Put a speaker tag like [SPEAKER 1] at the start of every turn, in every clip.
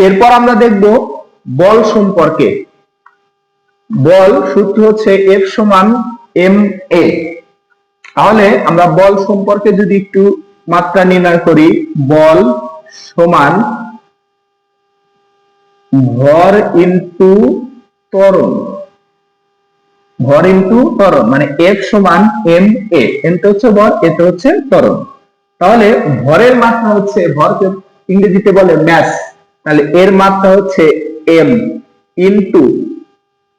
[SPEAKER 1] এরপর আমরা দেখব বল সম্পর্কে। বল সূত্র হচ্ছে F সমান ma। তাহলে আমরা বল সম্পর্কে যদি একটু মাত্রা নির্ণয় করি, বল সমান ভর ইনটু ত্বরণ। ভর ইনটু ত্বরণ মানে F সমান ma। এটা হচ্ছে ভর, এটা হচ্ছে ত্বরণ। তাহলে ভরের মাত্রা হচ্ছে, ভরকে ইংরেজিতে বলে ম্যাস, তাহলে এর মাত্রা হচ্ছে m ইনটু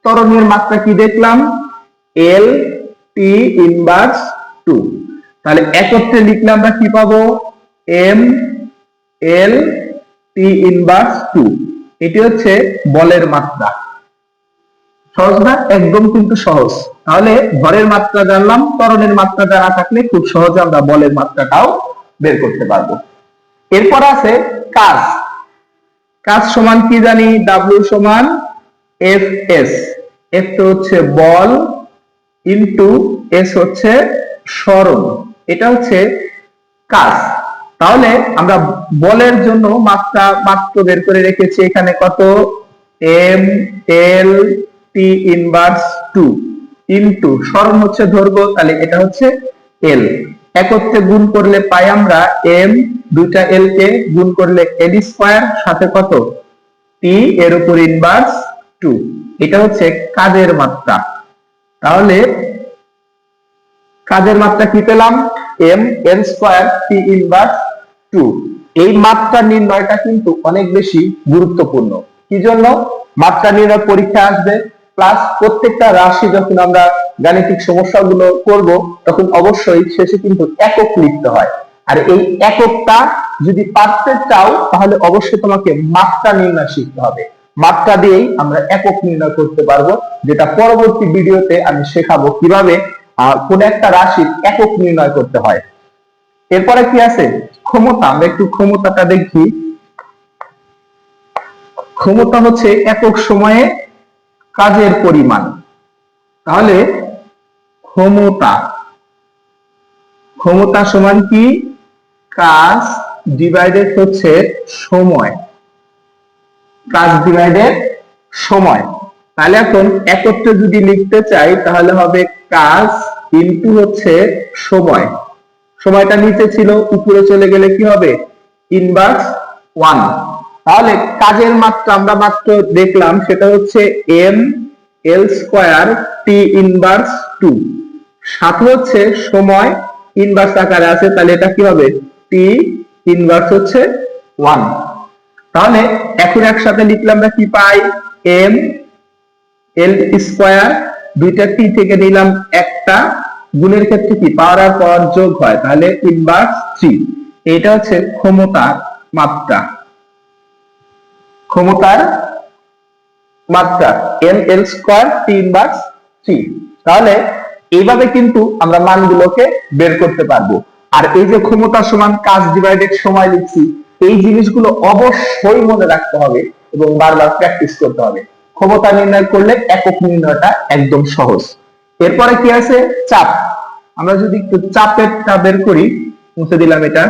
[SPEAKER 1] ত্বরণের মাত্রা কি দেখলাম, l t ইনভার্স 2। তাহলে একত্রে লিখলে আমরা কি পাবো, m l t ইনভার্স 2। এটি হচ্ছে বলের মাত্রা। সহজ না? একদম কিন্তু সহজ। তাহলে ভরের মাত্রা জানলাম, ত্বরণের মাত্রা জানা থাকলে খুব সহজে আমরা বলের মাত্রাটাও বের করতে পারবো। এরপর আছে কাজ। কাজ সমান কি জানি, W সমান Fs। F তো হচ্ছে বল ইনটু S হচ্ছে সরণ, এটা হচ্ছে কাজ। তাহলে আমরা বলের জন্য মাত্রা মাত্র বের করে রেখেছি, এখানে কত, m l t inverse 2 into সরণ হচ্ছে দৈর্ঘ্য, তাহলে এটা হচ্ছে l। একত্রে গুণ করলে পাই আমরা m, দুইটা l কে গুণ করলে l স্কয়ার, সাথে কত t এর উপর ইনভার্স 2। এটা হচ্ছে কাজের মাত্রা। তাহলে কাজের মাত্রা কি পেলাম, m l square t inverse 2। এই মাত্রা নির্ণয়টা কিন্তু অনেক বেশি গুরুত্বপূর্ণ। কি জন্য? মাত্রা নির্ণয় পরীক্ষা আসবে, প্লাস প্রত্যেকটা রাশি যখন আমরা গাণিতিক সমস্যাগুলো করব তখন অবশ্যই শেষে কিন্তু একক লিখতে হয়। আর এই এককটা যদি পারফেক্ট চাও তাহলে অবশ্যই তোমাকে মাত্রা নির্ণয় শিখতে হবে। মাত্রা দিয়েই আমরা একক নির্ণয় করতে পারবো, যেটা পরবর্তী ভিডিওতে আমি শেখাবো কিভাবে কোন একটা রাশির একক নির্ণয় করতে হয়। এরপরে কি আছে, ক্ষমতা। আমরা একটু ক্ষমতাটা দেখি। ক্ষমতা হচ্ছে একক সময়ে কাজের পরিমাণ। তাহলে ক্ষমতা, ক্ষমতা সমান কি, কাজ ডিভাইডেড হচ্ছে সময়। কাজ ডিভাইডেড সময়। তাহলে এখন একত্রে যদি লিখতে চাই তাহলে হবে কাজ ইনটু হচ্ছে সময়। সময়টা নিচে ছিল, উপরে চলে গেলে কি হবে, ইনভার্স 1। তাহলে কাজের মাত্রা আমরা মাত্র দেখলাম, সেটা হচ্ছে m l square t inverse 2, সাথে হচ্ছে সময় ইনভার্স আকারে আছে, তাহলে এটা কি হবে, t ইনভার্স হচ্ছে 1। তাহলে এখন একসাথে লিখলে আমরা কি পাই, m l স্কয়ার, দুইটা t থেকে নিলাম একটা, গুণের ক্ষেত্রে কি পাওয়ার আর পাওয়ার যোগ হয়, তাহলে ইনভার্স 3। এটা হচ্ছে ক্ষমতার মাত্রা। ক্ষমতার মাত্রা m l square t inverse 3। তাহলে এইভাবে কিন্তু আমরা মানগুলোকে বের করতে পারবো। আর এই যে ক্ষমতা সমান কাজ ডিভাইডেড সময় লিখছি, এই জিনিসগুলো অবশ্যই মনে রাখতে হবে এবং বারবার প্র্যাকটিস করতে হবে। ক্ষমতা নির্ণয় করলে একক নির্ণয়টা একদম সহজ। এরপরে কি আছে, চাপ। আমরা যদি একটু চাপেরটা বের করি, মুছে দিলাম এটা।